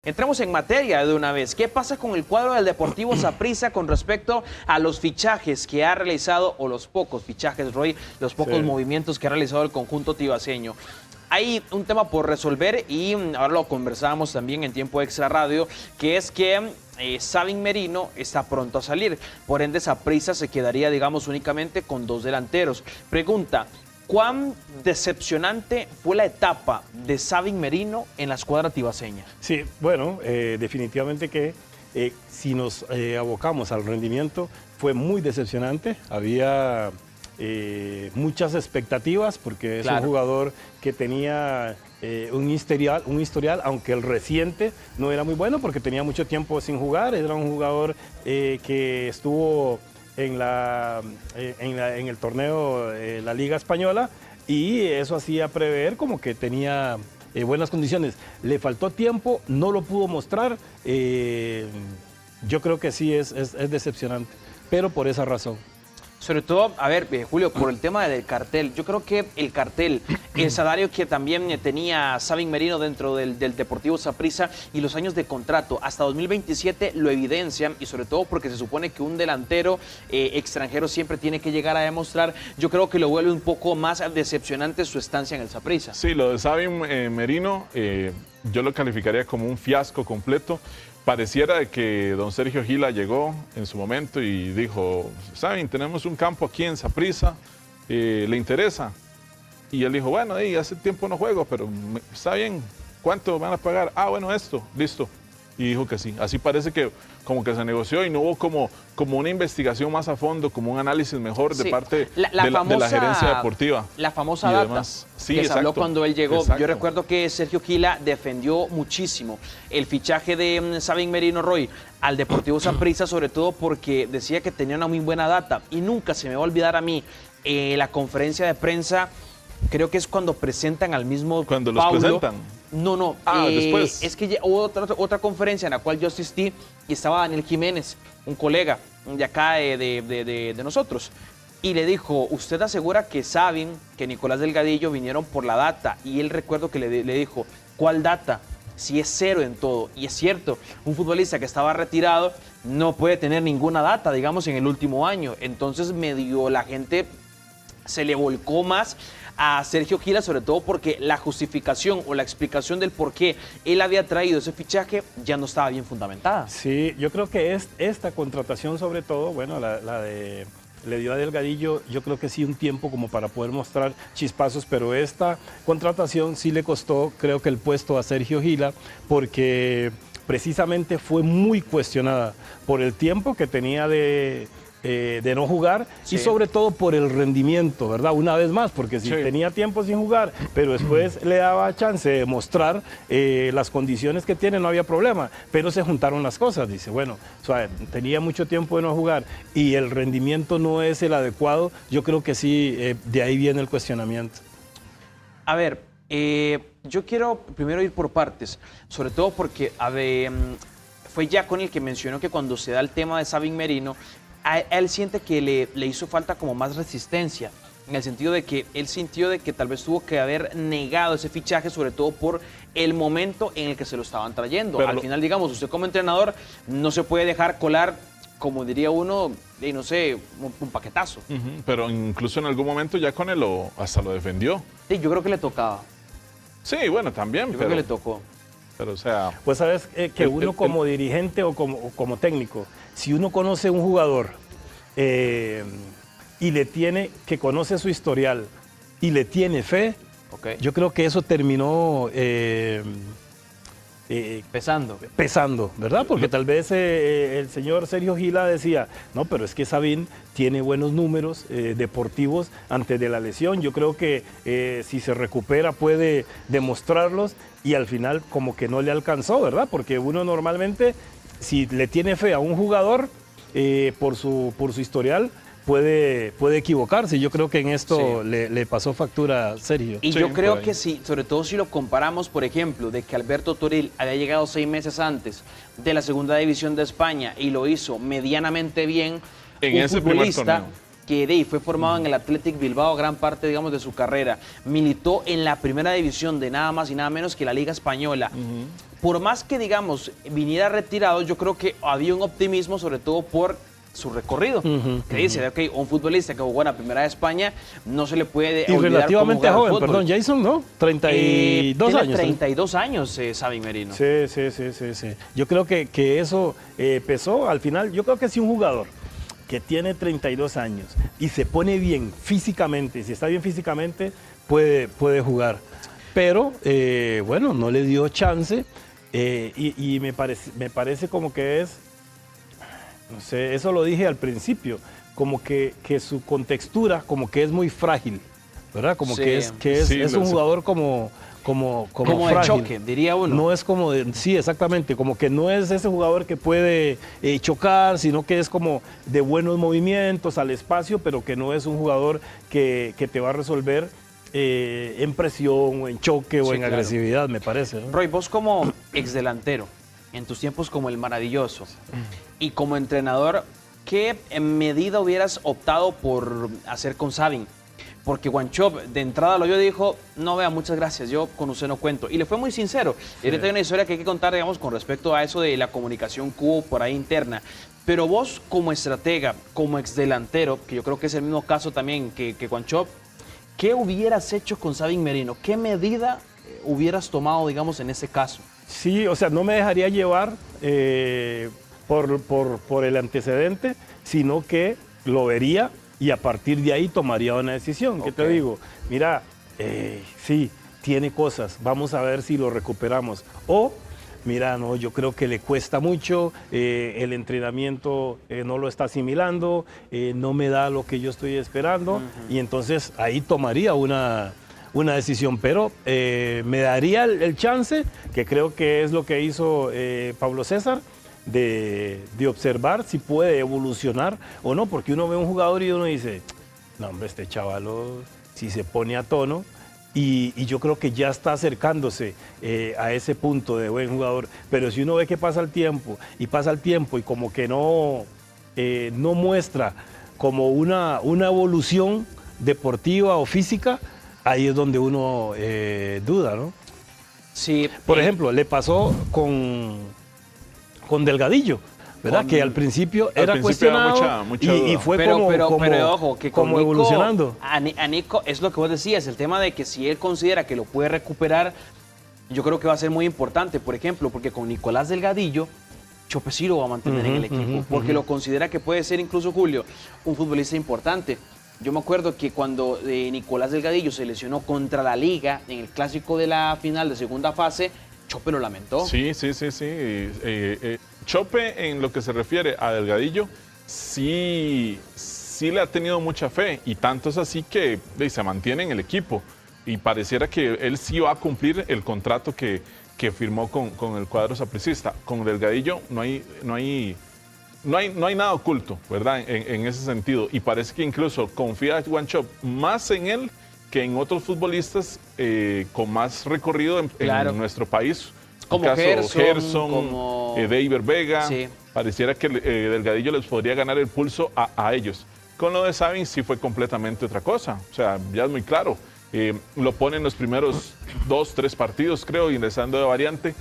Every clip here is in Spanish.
Entramos en materia de una vez. ¿Qué pasa con el cuadro del Deportivo Saprissa con respecto a los fichajes que ha realizado, o los pocos fichajes, Roy, los pocos movimientos que ha realizado el conjunto tibaseño? Hay un tema por resolver y ahora lo conversábamos también en Tiempo Extra Radio, que es que Sabin Merino está pronto a salir. Por ende, Saprissa se quedaría, digamos, únicamente con dos delanteros. Pregunta: ¿cuán decepcionante fue la etapa de Sabin Merino en la escuadra tibaseña? Sí, bueno, definitivamente que si nos abocamos al rendimiento, fue muy decepcionante. Había muchas expectativas porque es un jugador que tenía un historial, aunque el reciente no era muy bueno porque tenía mucho tiempo sin jugar. Era un jugador que estuvo en el torneo, la Liga Española, y eso hacía prever como que tenía buenas condiciones. Le faltó tiempo, no lo pudo mostrar. Yo creo que sí es decepcionante, pero por esa razón. Sobre todo, a ver, Julio, por el tema del cartel. Yo creo que el cartel, el salario que también tenía Sabin Merino dentro del Deportivo Saprissa y los años de contrato hasta 2027 lo evidencian, y sobre todo porque se supone que un delantero extranjero siempre tiene que llegar a demostrar. Yo creo que lo vuelve un poco más decepcionante su estancia en el Saprissa. Sí, lo de Sabin Merino yo lo calificaría como un fiasco completo. Pareciera que don Sergio Gila llegó en su momento y dijo: Sabin, tenemos un campo aquí en Saprissa, ¿le interesa? Y él dijo: bueno, hace tiempo no juego, pero está bien, ¿cuánto van a pagar? Ah, bueno, esto, listo. Y dijo que sí. Así parece que como que se negoció y no hubo como una investigación más a fondo, como un análisis mejor de parte de la gerencia deportiva. La famosa data que se habló cuando él llegó. Yo recuerdo que Sergio Gila defendió muchísimo el fichaje de Sabin Merino, Roy, al Deportivo Saprissa, sobre todo porque decía que tenía una muy buena data. Y nunca se me va a olvidar a mí la conferencia de prensa. Creo que es cuando presentan al mismo Cuando Paulo. los presentan. No. Después. Es que hubo otra conferencia en la cual yo asistí y estaba Daniel Jiménez, un colega de acá de nosotros. Y le dijo: ¿usted asegura que Sabin, que Nicolás Delgadillo vinieron por la data? Y él, recuerdo que le dijo: ¿cuál data? Si es cero en todo. Y es cierto, un futbolista que estaba retirado no puede tener ninguna data, digamos, en el último año. Entonces medio la gente se le volcó más a Sergio Gila, sobre todo porque la justificación o la explicación del por qué él había traído ese fichaje ya no estaba bien fundamentada. Sí, yo creo que esta contratación, sobre todo, bueno, le dio a Delgadillo, yo creo que sí, un tiempo como para poder mostrar chispazos, pero esta contratación sí le costó, creo que el puesto a Sergio Gila, porque precisamente fue muy cuestionada por el tiempo que tenía de no jugar, y sobre todo por el rendimiento, ¿verdad? Una vez más, porque si tenía tiempo sin jugar, pero después le daba chance de mostrar las condiciones que tiene, no había problema, pero se juntaron las cosas. Dice, bueno, o sea, tenía mucho tiempo de no jugar y el rendimiento no es el adecuado. Yo creo que sí, de ahí viene el cuestionamiento. A ver, yo quiero primero ir por partes, sobre todo porque fue ya con el que mencionó que cuando se da el tema de Sabin Merino, él siente que le hizo falta como más resistencia, en el sentido de que él sintió de que tal vez tuvo que haber negado ese fichaje, sobre todo por el momento en el que se lo estaban trayendo. Pero al final, digamos, usted como entrenador no se puede dejar colar, como diría uno, no sé, un paquetazo. Pero incluso en algún momento ya con él hasta lo defendió. Sí, yo creo que le tocaba. Sí, bueno, también. Yo creo que le tocó. Pero, o sea, pues sabes que uno como dirigente o como técnico, si uno conoce un jugador y que conoce su historial y le tiene fe, yo creo que eso terminó pesando, ¿verdad? Porque tal vez el señor Sergio Gila decía: no, pero es que Sabin tiene buenos números deportivos antes de la lesión. Yo creo que si se recupera puede demostrarlos, y al final como que no le alcanzó, ¿verdad? Porque uno normalmente, si le tiene fe a un jugador por su historial, puede equivocarse. Yo creo que en esto le pasó factura a Sergio. Y yo creo que sí, sobre todo si lo comparamos, por ejemplo, de que Alberto Toril había llegado 6 meses antes de la segunda división de España y lo hizo medianamente bien, en ese futbolista que fue formado en el Athletic Bilbao gran parte, digamos, de su carrera, militó en la primera división de nada más y nada menos que la Liga Española. por más que, digamos, viniera retirado, yo creo que había un optimismo, sobre todo por su recorrido, que dice, ok, un futbolista que jugó en la Primera de España no se le puede y olvidar relativamente cómo jugar joven, al fútbol. perdón, Jason, ¿no? 32 tiene años. 32 años, Sabin Merino. Sí. Yo creo que eso pesó al final. Yo creo que si un jugador que tiene 32 años y se pone bien físicamente, si está bien físicamente, puede jugar. Pero, bueno, no le dio chance y me parece como que es, no sé, eso lo dije al principio, como que su contextura como que es muy frágil, ¿verdad? Como Sí. que es Sí, un jugador como Como frágil. de choque, diría uno. No es como sí, exactamente, como que no es ese jugador que puede chocar, sino que es como de buenos movimientos al espacio, pero que no es un jugador que te va a resolver en presión o en choque o Sí, en claro. agresividad, me parece, ¿no? Roy, vos como exdelantero, en tus tiempos como el maravilloso, y como entrenador, ¿qué medida hubieras optado por hacer con Sabin? Porque Wanchope de entrada lo oyó y dijo, no vea, muchas gracias, yo con usted no cuento. Y le fue muy sincero. Y ahorita hay una historia que hay que contar, digamos, con respecto a eso de la comunicación que hubo por ahí interna. Pero vos como estratega, como exdelantero, que yo creo que es el mismo caso también que Wanchope, ¿qué hubieras hecho con Sabin Merino? ¿Qué medida hubieras tomado, digamos, en ese caso? Sí, o sea, no me dejaría llevar por el antecedente, sino que lo vería y a partir de ahí tomaría una decisión. ¿Qué te Ok. digo? Mira, sí, tiene cosas, vamos a ver si lo recuperamos. O, mira, no, yo creo que le cuesta mucho, el entrenamiento no lo está asimilando, no me da lo que yo estoy esperando, y entonces ahí tomaría una decisión, pero me daría el chance, que creo que es lo que hizo Pablo César, de observar si puede evolucionar o no, porque uno ve un jugador y uno dice, no hombre, este chavalo si se pone a tono, y yo creo que ya está acercándose a ese punto de buen jugador, pero si uno ve que pasa el tiempo y como que no muestra como una evolución deportiva o física, ahí es donde uno duda, ¿no? Sí. Por ejemplo, le pasó con Delgadillo, ¿verdad? Que al principio era principio cuestionado era mucha y duda. fue pero ojo, que con como Nico, evolucionando. a Nico, es lo que vos decías, el tema de que si él considera que lo puede recuperar, yo creo que va a ser muy importante, por ejemplo, porque con Nicolás Delgadillo, Chope sí lo va a mantener en el equipo, porque lo considera que puede ser incluso, Julio, un futbolista importante. Yo me acuerdo que cuando Nicolás Delgadillo se lesionó contra la Liga en el clásico de la final de segunda fase, Chope lo lamentó. Sí. Chope, en lo que se refiere a Delgadillo, sí le ha tenido mucha fe, y tanto es así que se mantiene en el equipo, y pareciera que él sí va a cumplir el contrato que firmó con el cuadro sapricista. Con Delgadillo no hay nada oculto, ¿verdad? En ese sentido, y parece que incluso confía Wanchope más en él que en otros futbolistas con más recorrido en nuestro país. Como el caso Gerson, como David Vega. Sí. Pareciera que Delgadillo les podría ganar el pulso a ellos. Con lo de Sabin sí fue completamente otra cosa. O sea, ya es muy claro. Lo pone en los primeros 2, 3 partidos, creo, ingresando de variante.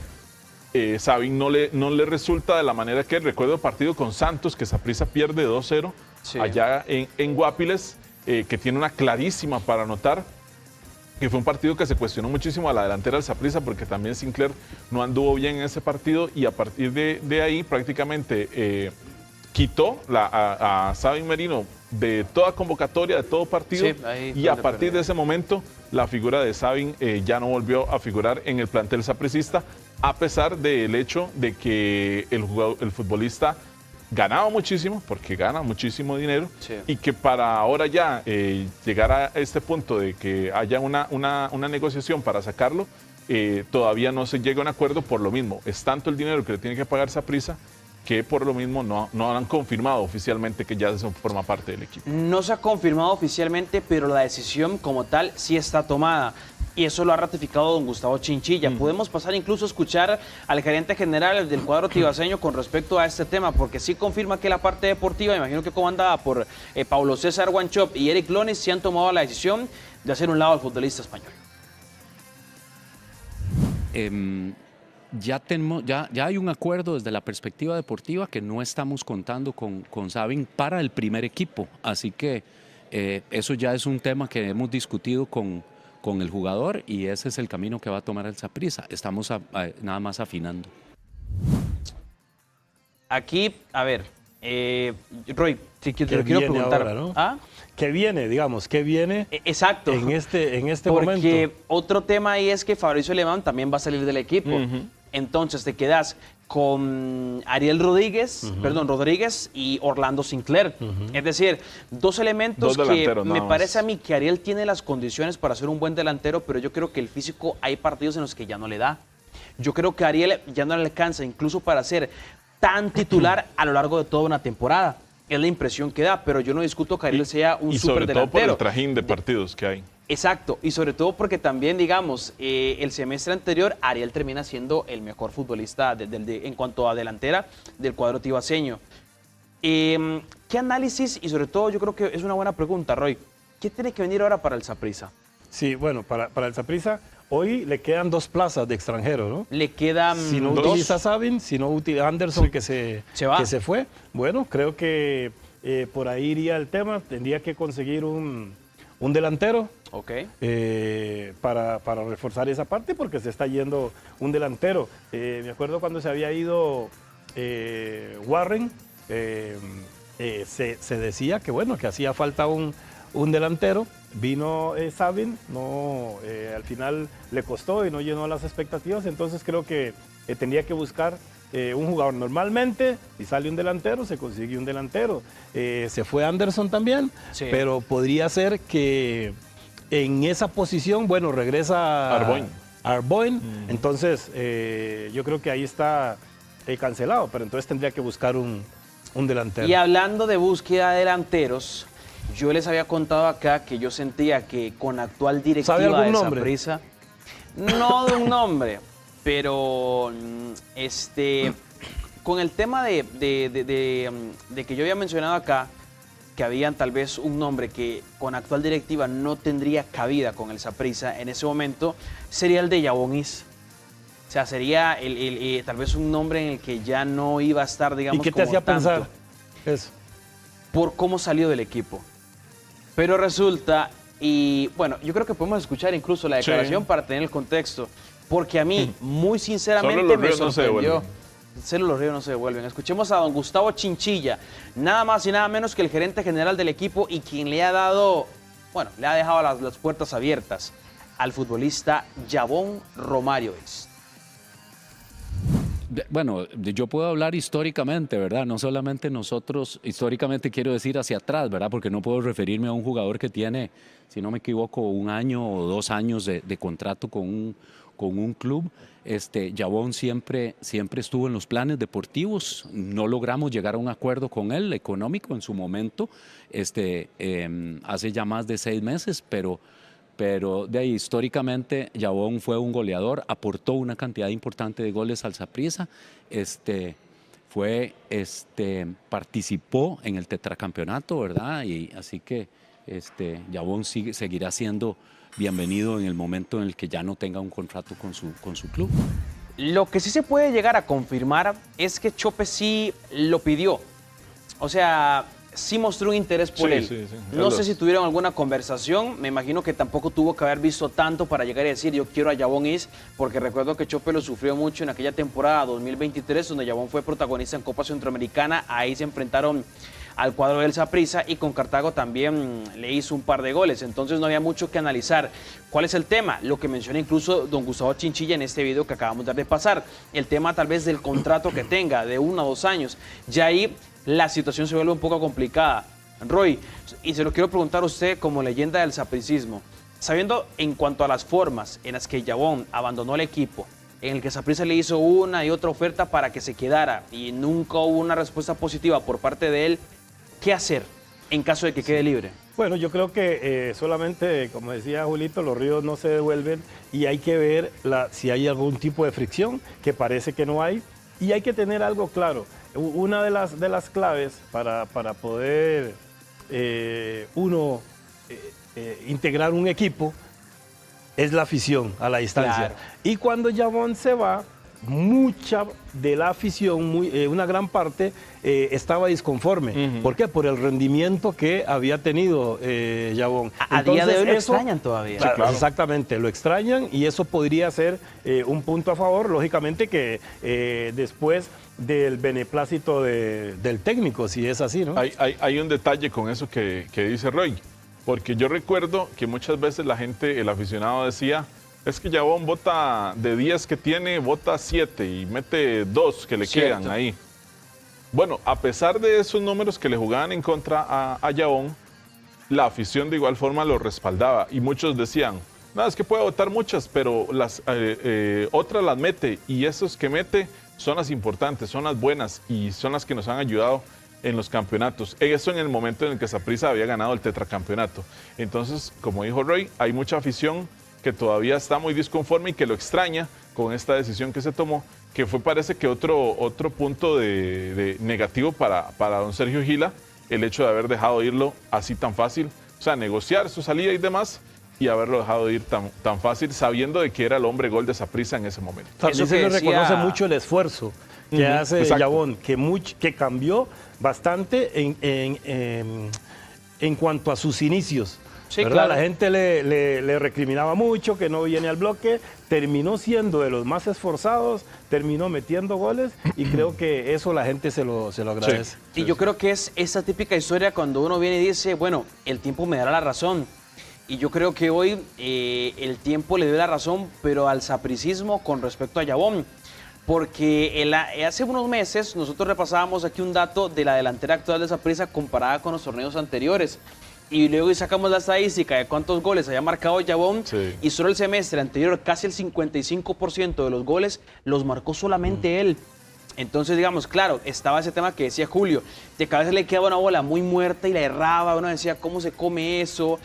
Sabin no le resulta de la manera que recuerdo el partido con Santos, que Saprissa pierde 2-0 allá en Guapiles, que tiene una clarísima para anotar, que fue un partido que se cuestionó muchísimo a la delantera del Saprissa, porque también Sinclair no anduvo bien en ese partido, y a partir de ahí prácticamente quitó a Sabin Merino de toda convocatoria, de todo partido, y a partir de ese momento la figura de Sabin ya no volvió a figurar en el plantel sapricista, a pesar del hecho de que el futbolista ganaba muchísimo, porque gana muchísimo dinero, y que para ahora ya llegar a este punto de que haya una negociación para sacarlo, todavía no se llega a un acuerdo por lo mismo. Es tanto el dinero que le tiene que pagar Saprissa, que por lo mismo no han confirmado oficialmente que ya forma parte del equipo. No se ha confirmado oficialmente, pero la decisión como tal sí está tomada. Y eso lo ha ratificado don Gustavo Chinchilla. Podemos pasar incluso a escuchar al gerente general del cuadro tibaseño con respecto a este tema, porque sí confirma que la parte deportiva, imagino que comandada por Paulo César Wanchope y Eric Lonis, sí han tomado la decisión de hacer un lado al futbolista español. ya hay un acuerdo desde la perspectiva deportiva que no estamos contando con Sabin para el primer equipo. Así que eso ya es un tema que hemos discutido con el jugador y ese es el camino que va a tomar el Saprissa. Estamos nada más afinando. Aquí, a ver, Roy, te lo quiero preguntar. Ahora, ¿no? ¿Ah? ¿Qué viene, digamos? ¿Qué viene Exacto. en este Porque momento? Porque otro tema ahí es que Fabricio Alemán también va a salir del equipo. Entonces te quedas con Ariel Rodríguez, Rodríguez y Orlando Sinclair. Es decir, dos elementos que me parece a mí que Ariel tiene las condiciones para ser un buen delantero, pero yo creo que el físico hay partidos en los que ya no le da. Yo creo que Ariel ya no le alcanza incluso para ser tan titular a lo largo de toda una temporada. Es la impresión que da, pero yo no discuto que Ariel sea un superdelantero. Y sobre todo por el trajín de partidos que hay. Exacto, y sobre todo porque también, digamos, el semestre anterior Ariel termina siendo el mejor futbolista en cuanto a delantera del cuadro tibaseño. ¿Qué análisis? Y sobre todo yo creo que es una buena pregunta, Roy. ¿Qué tiene que venir ahora para el Saprissa? Sí, bueno, para el Saprissa hoy le quedan 2 plazas de extranjero, ¿no? Le quedan si no 2. Utiliza Sabin, si no utiliza Anderson, sí, que se fue. Bueno, creo que por ahí iría el tema. Tendría que conseguir un delantero. Okay. Para reforzar esa parte porque se está yendo un delantero. Me acuerdo cuando se había ido Warren, se decía que bueno, que hacía falta un delantero. Vino Sabin, al final le costó y no llenó las expectativas, entonces creo que tendría que buscar un jugador. Normalmente, si sale un delantero, se consigue un delantero. Se fue Anderson también, sí, pero podría ser que en esa posición, bueno, regresa Arboin. Entonces yo creo que ahí está cancelado, pero entonces tendría que buscar un delantero. Y hablando de búsqueda de delanteros, yo les había contado acá que yo sentía que con la actual directiva de Saprissa, no de un nombre, pero con el tema de que yo había mencionado acá, que habían tal vez un nombre que con la actual directiva no tendría cabida con el Saprissa en ese momento, sería el de Yabón Is. O sea, sería tal vez un nombre en el que ya no iba a estar, digamos, ¿y qué te hacía pensar eso? Por cómo salió del equipo. Pero resulta, y bueno, yo creo que podemos escuchar incluso la declaración, sí, para tener el contexto, porque a mí, muy sinceramente, me sorprendió. Solo los ríos no se devuelven. Escuchemos a don Gustavo Chinchilla, nada más y nada menos que el gerente general del equipo y quien le ha dado, bueno, le ha dejado las puertas abiertas al futbolista Yabón Romario. Bueno, yo puedo hablar históricamente, ¿verdad? No solamente nosotros, históricamente quiero decir hacia atrás, ¿verdad? Porque no puedo referirme a un jugador que tiene, si no me equivoco, 1 año o 2 años de contrato con un club. Yabón siempre estuvo en los planes deportivos. No logramos llegar a un acuerdo con él económico en su momento, hace ya más de 6 meses, pero de ahí históricamente Yabón fue un goleador, aportó una cantidad importante de goles al Saprissa, participó en el tetracampeonato, ¿verdad? Y así que Yabón seguirá siendo bienvenido en el momento en el que ya no tenga un contrato con su club. Lo que sí se puede llegar a confirmar es que Chope sí lo pidió. O sea, sí mostró un interés por él. Sí. No sé si tuvieron alguna conversación, me imagino que tampoco tuvo que haber visto tanto para llegar y decir yo quiero a Yabón Is, porque recuerdo que Chope lo sufrió mucho en aquella temporada 2023, donde Yabón fue protagonista en Copa Centroamericana. Ahí se enfrentaron al cuadro del Saprissa y con Cartago también le hizo un par de goles, entonces no había mucho que analizar. ¿Cuál es el tema? Lo que menciona incluso don Gustavo Chinchilla en este video que acabamos de pasar, el tema tal vez del contrato que tenga de 1 o 2 años. Ya ahí la situación se vuelve un poco complicada. Roy, y se lo quiero preguntar a usted como leyenda del sapricismo, sabiendo en cuanto a las formas en las que Yabón abandonó el equipo, en el que Saprissa le hizo una y otra oferta para que se quedara y nunca hubo una respuesta positiva por parte de él, ¿qué hacer en caso de que quede libre? Bueno, yo creo que solamente, como decía Julito, los ríos no se devuelven y hay que ver si hay algún tipo de fricción, que parece que no hay, y hay que tener algo claro. Una de las claves para poder integrar un equipo es la afición a la distancia. Claro. Y cuando Yabón se va, mucha de la afición, una gran parte, estaba disconforme. ¿Por qué? Por el rendimiento que había tenido Yabón. A día de hoy lo extrañan todavía. Claro, Sí, claro. Exactamente, lo extrañan y eso podría ser un punto a favor, lógicamente que después del beneplácito del técnico, si es así, ¿no? Hay un detalle con eso que dice Roy, porque yo recuerdo que muchas veces la gente, el aficionado decía, es que Yabón bota de 10 que tiene, bota 7 y mete 2 que le Cierto. quedan ahí. Bueno, a pesar de esos números que le jugaban en contra a Yabón, la afición de igual forma lo respaldaba y muchos decían, no, es que puede votar muchas, pero las otras las mete y esos que mete son las importantes, son las buenas y son las que nos han ayudado en los campeonatos. Eso en el momento en el que Saprissa había ganado el tetracampeonato. Entonces, como dijo Roy, hay mucha afición que todavía está muy disconforme y que lo extraña con esta decisión que se tomó, que fue parece que otro punto de negativo para don Sergio Gila, el hecho de haber dejado irlo así tan fácil, o sea, negociar su salida y demás, y haberlo dejado ir tan fácil, sabiendo de que era el hombre gol de Saprissa en ese momento. También Eso se que le decía- reconoce mucho el esfuerzo que hace exacto. Yabón, que cambió bastante en cuanto a sus inicios. Sí, ¿verdad? claro. La gente le recriminaba mucho que no viene al bloque, terminó siendo de los más esforzados, terminó metiendo goles y creo que eso la gente se lo agradece. Y yo creo que es esa típica historia cuando uno viene y dice, bueno, el tiempo me dará la razón. Y yo creo que hoy el tiempo le dio la razón, pero al sapricismo con respecto a Yabón. Porque hace unos meses nosotros repasábamos aquí un dato de la delantera actual de Saprissa comparada con los torneos anteriores. Y luego sacamos la estadística de cuántos goles había marcado Yabón. Sí. Y solo el semestre anterior, casi el 55% de los goles los marcó solamente él. Entonces, digamos, claro, estaba ese tema que decía Julio, de que a veces le quedaba una bola muy muerta y la erraba, uno decía, ¿cómo se come eso?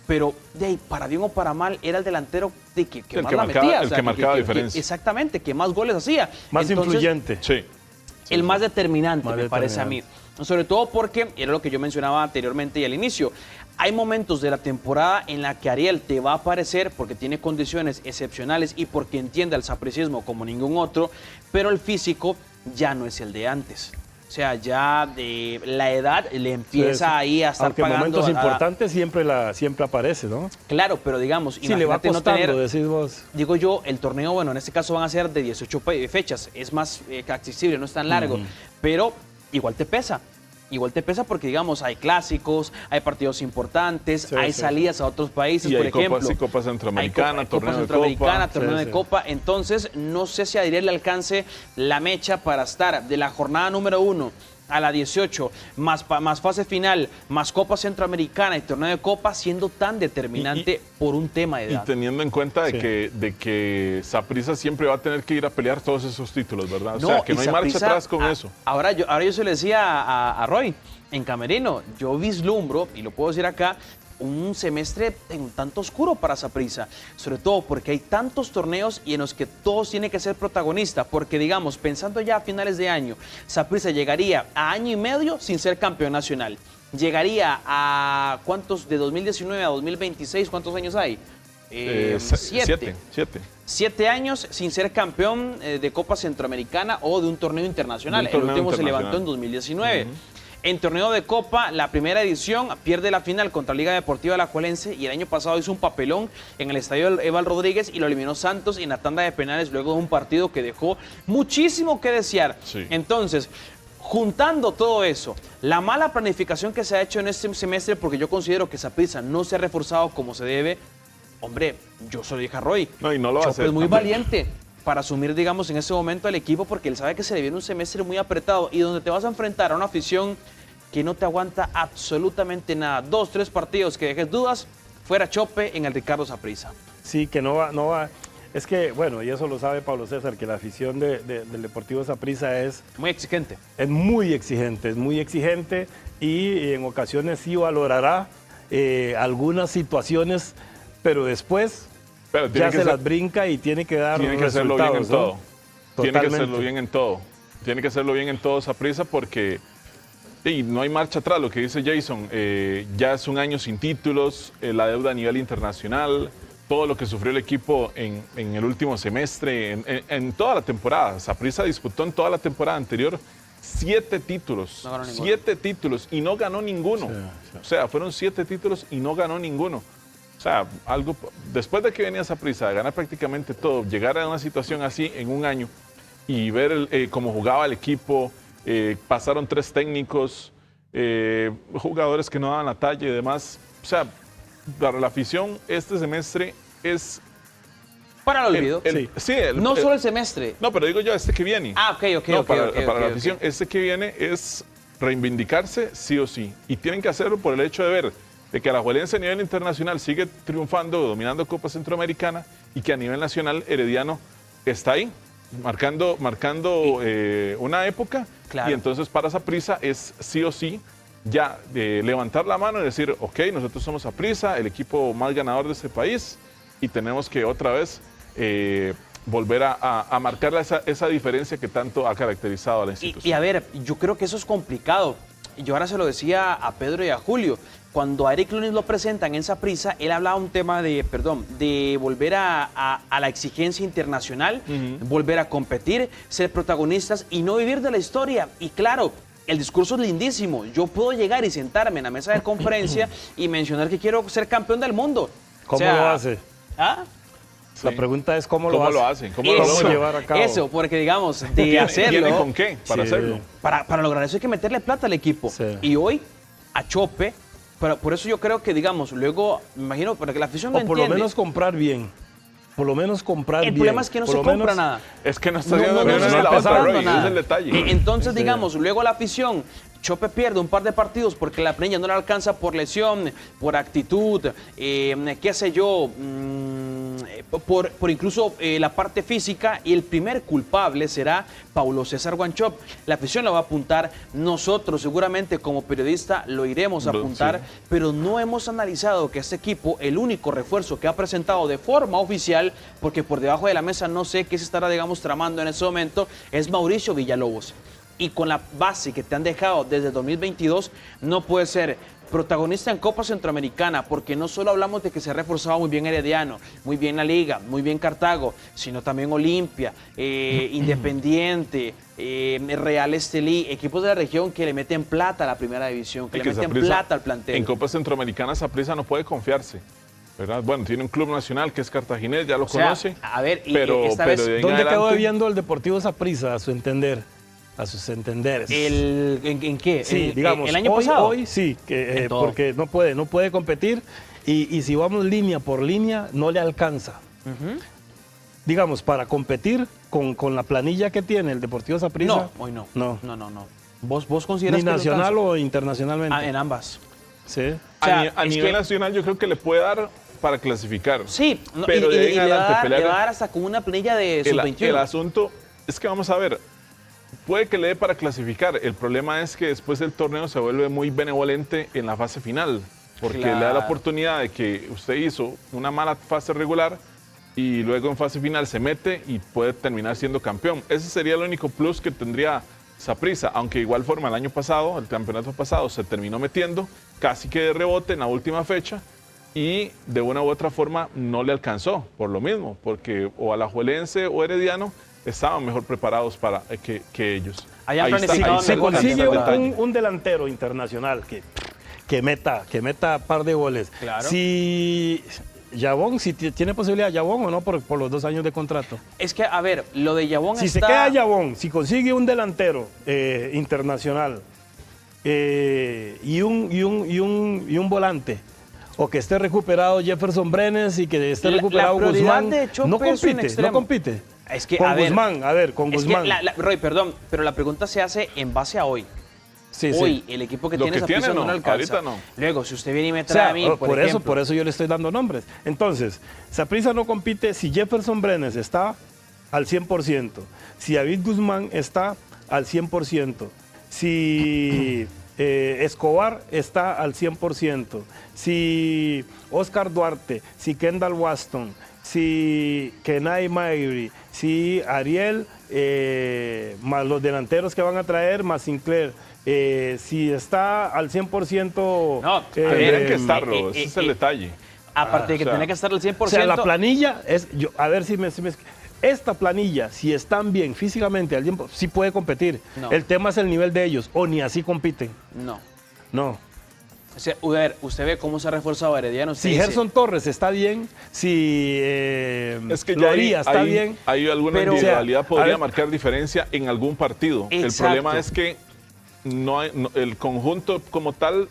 Pero, de ahí, para bien o para mal, era el delantero de que El más que la marcaba- metía. el que marcaba diferencia. Exactamente, que más goles hacía. Más Entonces, influyente. Sí. el más determinante, Más me parece a mí. determinante. Sobre todo porque, era lo que yo mencionaba anteriormente y al inicio, hay momentos de la temporada en la que Ariel te va a aparecer porque tiene condiciones excepcionales y porque entiende el sapricismo como ningún otro, pero el físico ya no es el de antes. O sea, ya de la edad le empieza Sí, ahí a estar aunque en pagando. momentos importantes siempre aparece, ¿no? Claro, pero digamos, Sí, le va imagínate no costando, tener, decís vos. digo yo, el torneo, bueno, en este caso van a ser de 18 fechas, es más accesible, no es tan largo, pero igual te pesa. Igual te pesa porque, digamos, hay clásicos, hay partidos importantes, Sí, hay sí. salidas a otros países, Y por hay ejemplo. copas y copas centroamericana, hay torneo de centroamericana, copa. torneo Sí, de sí. copa. Entonces, no sé si a Ariel le alcance la mecha para estar de la jornada número 1 a la 18, más fase final, más Copa Centroamericana y torneo de copa, siendo tan determinante por un tema de Y edad. teniendo en cuenta Sí. de que Saprissa siempre va a tener que ir a pelear todos esos títulos, ¿verdad? O No, sea, que y no hay marcha Saprissa, atrás con eso. Ahora yo se le decía a Roy, en Camerino, yo vislumbro, y lo puedo decir acá, un semestre un tanto oscuro para Saprissa, sobre todo porque hay tantos torneos y en los que todos tienen que ser protagonistas, porque digamos, pensando ya a finales de año, Saprissa llegaría a año y medio sin ser campeón nacional. Llegaría a, ¿cuántos? De 2019 a 2026, ¿cuántos años hay? 7. 7 años sin ser campeón de Copa Centroamericana o de un torneo internacional. De un torneo El último se internacional. levantó en 2019. En torneo de Copa, la primera edición, pierde la final contra Liga Deportiva Alajuelense y el año pasado hizo un papelón en el estadio Eval Rodríguez y lo eliminó Santos en la tanda de penales luego de un partido que dejó muchísimo que desear. Sí. Entonces, juntando todo eso, la mala planificación que se ha hecho en este semestre, porque yo considero que Saprissa no se ha reforzado como se debe, hombre, yo se lo dije a Roy. No, y no lo va a Chope hacer es muy también. valiente para asumir, digamos, en ese momento al equipo porque él sabe que se le viene un semestre muy apretado y donde te vas a enfrentar a una afición que no te aguanta absolutamente nada. 2, 3 partidos que dejes dudas, fuera Chope en el Ricardo Saprissa. Sí, que no va. Es que, bueno, y eso lo sabe Pablo César, que la afición del Deportivo Saprissa es Muy exigente. muy exigente y en ocasiones sí valorará algunas situaciones, pero después Pero tiene ya que se ser- las brinca y tiene que dar Tiene que hacerlo bien en resultados, todo. ¿no? Tiene que Totalmente. hacerlo bien en todo. Tiene que hacerlo bien en todo Saprissa porque y no hay marcha atrás. Lo que dice Jason, ya es un año sin títulos, la deuda a nivel internacional. todo lo que sufrió el equipo en el último semestre, en toda la temporada. Saprissa disputó en toda la temporada anterior 7 títulos, No ganó ninguno. 7 títulos y no ganó ninguno. Sí. O sea, fueron 7 títulos y no ganó ninguno. O sea, algo, después de que venía Saprissa a ganar prácticamente todo, llegar a una situación así en un año y ver cómo jugaba el equipo, pasaron 3 técnicos, jugadores que no daban la talla y demás. O sea, para la afición este semestre es... Para el olvido. Sí, No solo el semestre. No, pero digo yo, este que viene. Ah, ok. No, para ok, la afición, este que viene es reivindicarse sí o sí. Y tienen que hacerlo por el hecho de ver de que Alajuelense a nivel internacional sigue triunfando, dominando Copa Centroamericana y que a nivel nacional Herediano está ahí, marcando una época. Claro. Y entonces para Saprissa es sí o sí ya levantar la mano y decir, ok, nosotros somos Saprissa, el equipo más ganador de este país y tenemos que otra vez volver a marcar esa diferencia que tanto ha caracterizado a la institución. Y a ver, yo creo que eso es complicado. Yo ahora se lo decía a Pedro y a Julio. Cuando a Eric Lunis lo presentan en Saprissa, él hablaba un tema de volver a la exigencia internacional, volver a competir, ser protagonistas y no vivir de la historia. Y claro, el discurso es lindísimo. Yo puedo llegar y sentarme en la mesa de conferencia y mencionar que quiero ser campeón del mundo. ¿Cómo lo hace? ¿Ah? La pregunta es cómo lo hacen. ¿Cómo lo Eso, llevar a cabo? Eso, porque digamos, de hacerlo... ¿Tiene con qué para hacerlo? Para lograr eso hay que meterle plata al equipo. Sí. Y hoy, a chope, pero por eso yo creo que, digamos, luego, me imagino, para que la afición O lo por lo entiende. menos comprar bien. Por lo menos comprar bien. El problema es que no se compra nada. Es que no está No, haciendo no, no, bien no la está otra, pasando Roy, nada. ese es el detalle. Entonces, digamos, luego la afición, Chope pierde un par de partidos porque la planilla no le alcanza por lesión, por actitud, qué sé yo, por incluso la parte física, y el primer culpable será Paulo César Wanchope. La afición la va a apuntar, nosotros seguramente como periodista lo iremos a apuntar, Sí. pero no hemos analizado que este equipo, el único refuerzo que ha presentado de forma oficial, porque por debajo de la mesa no sé qué se estará, digamos, tramando en ese momento, es Mauricio Villalobos. Y con la base que te han dejado desde 2022, no puede ser protagonista en Copa Centroamericana, porque no solo hablamos de que se ha reforzado muy bien Herediano, muy bien la Liga, muy bien Cartago, sino también Olimpia, Independiente, Real Estelí, equipos de la región que le meten plata a la primera división, que Y le meten Saprissa, plata al plantel. En Copa Centroamericana Saprissa no puede confiarse, ¿verdad? Bueno, tiene un club nacional que es Cartaginés, ya lo conoce. A ver, y pero, esta pero vez, de ahí en ¿Dónde quedó adelante, debiendo el Deportivo Saprissa a su entender? A sus entenderes. ¿en qué? Sí, digamos, el año hoy, pasado. hoy sí, En todo. porque no puede competir y si vamos línea por línea no le alcanza. Digamos, para competir con la planilla que tiene el Deportivo Saprissa. No, hoy no. No. No. ¿Vos consideras Ni que le nacional alcanza? o internacionalmente. En ambas. Sí. O sea, a es nivel que- nacional yo creo que le puede dar para clasificar. Sí, no, pero y de ahí en le va a adelante dar- pelear le va a dar hasta con una planilla de el sub-21. asunto es que vamos a ver, puede que le dé para clasificar. El problema es que después el torneo se vuelve muy benevolente en la fase final, porque le da la Claro. oportunidad de que usted hizo una mala fase regular y luego en fase final se mete y puede terminar siendo campeón. Ese sería el único plus que tendría Saprissa, aunque de igual forma el año pasado, el campeonato pasado, se terminó metiendo casi que de rebote en la última fecha y de una u otra forma no le alcanzó por lo mismo, porque o Alajuelense o Herediano estaban mejor preparados para que ellos. Hayan Ahí está, planificado ahí está Si mejor el consigue detalle. un delantero internacional que meta par de goles. Claro. Si Yabón, si tiene posibilidad Yabón o no por los 2 años de contrato. Es que, a ver, lo de Yabón Si está... se queda Yabón, si consigue un delantero internacional y un volante, o que esté recuperado Jefferson Brenes y que esté La recuperado prioridad Guzmán, de Chope no es un compite, extremo. no compite. Es que, con a ver, Guzmán, con Es Guzmán. que, Roy, perdón, pero la pregunta se hace en base a hoy. Sí, Hoy, el equipo que Lo tiene que esa tiene, prisión no no, le alcanza. ahorita no. Luego, si usted viene y me O trae sea, a mí, por eso, ejemplo, por eso yo le estoy dando nombres. Entonces, Saprissa no compite si Jefferson Brenes está al 100%, si David Guzmán está al 100%, si Escobar está al 100%, si Oscar Duarte, si Kendall Waston, si Kenai Mayri, si Ariel, más los delanteros que van a traer, más Sinclair. Si está al 100%. No, a ver, Tendrían que estarlo, ese es el eh, detalle. Aparte de que o sea, tiene que estar al 100%. O sea, la planilla es, a ver esta planilla, si están bien físicamente al tiempo, sí puede competir. No. El tema es el nivel de ellos, o ni así compiten. No. No. O sea, a ver, usted ve cómo se ha reforzado Herediano. Usted Si dice, Gerson Torres está bien, si Es que ya Loría está ahí, bien. Hay alguna pero- individualidad o sea, podría a ver- marcar diferencia en algún partido. El Exacto. problema es que el conjunto como tal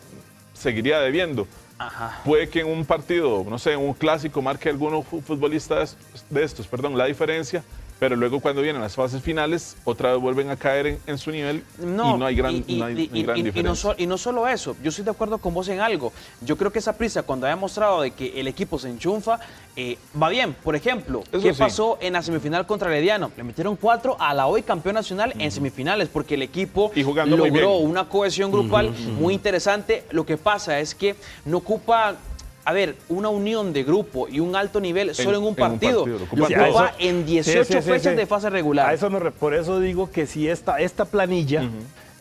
seguiría debiendo. Ajá. Puede que en un partido, no sé, en un clásico marque algunos futbolistas de estos, perdón, la diferencia, pero luego cuando vienen las fases finales, otra vez vuelven a caer en su nivel y no hay gran, no hay gran diferencia. Y no solo eso, yo estoy de acuerdo con vos en algo. Yo creo que Saprissa, cuando ha demostrado de que el equipo se enchunfa, va bien. Por ejemplo, Eso ¿qué sí. pasó en la semifinal contra Herediano? Le metieron 4 a la hoy campeón nacional en semifinales, porque el equipo Y jugando muy logró bien. una cohesión grupal muy interesante. Lo que pasa es que no ocupa... A ver, una unión de grupo y un alto nivel solo en un partido. Lo Lo ocupa Sí, todo. ocupa en 18 Sí, sí, sí, fechas sí. de fase regular. A eso por eso digo que si esta planilla,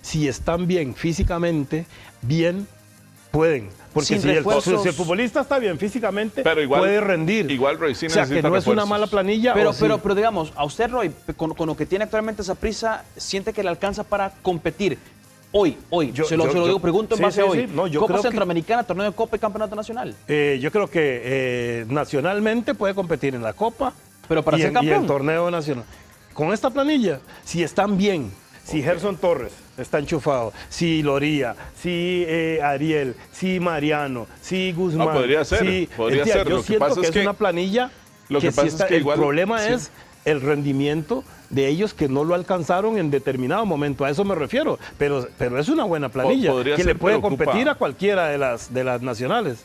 si están bien físicamente, bien, pueden. Porque Sin si el refuerzos. futbolista está bien físicamente, Pero igual- puede rendir. igual Roy sí O sea, que necesita no es una refuerzos. mala planilla. Pero, ¿o sí? pero digamos, a usted, Roy, con lo que tiene actualmente Saprissa, ¿siente que le alcanza para competir? Hoy, se lo digo, pregunto en sí, base sí, a hoy. sí. No, yo Copa creo que- Centroamericana, torneo de Copa y Campeonato Nacional. Yo creo que nacionalmente puede competir en la Copa Pero para y, ser en, y campeón. el torneo nacional. Con esta planilla, si están bien, si Gerson Torres está enchufado, si Loría, si Ariel, si Mariano, si Guzmán. No, podría ser, podría Entiendo, ser. Yo Lo que siento pasa que es que- una planilla lo que sí pasa es que el igual- problema sí. es el rendimiento de ellos que no lo alcanzaron en determinado momento. A eso me refiero. Pero es una buena planilla Podría que ser, le puede pero ocupa- competir a cualquiera de las nacionales.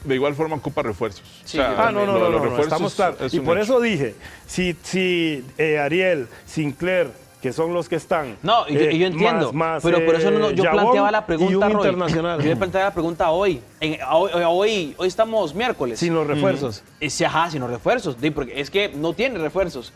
De igual forma ocupa refuerzos. Sí, O sea, yo No, lo de los no, refuerzos estamos claros. es Y un por hecho. eso dije, si Ariel, Sinclair, que son los que están. No, y yo entiendo. más, pero por eso yo Yabón planteaba la y pregunta, un Roy. internacional. Yo le planteaba la pregunta hoy. Hoy estamos miércoles. Sin los refuerzos. Sí, ajá, sin los refuerzos. Porque es que no tiene refuerzos.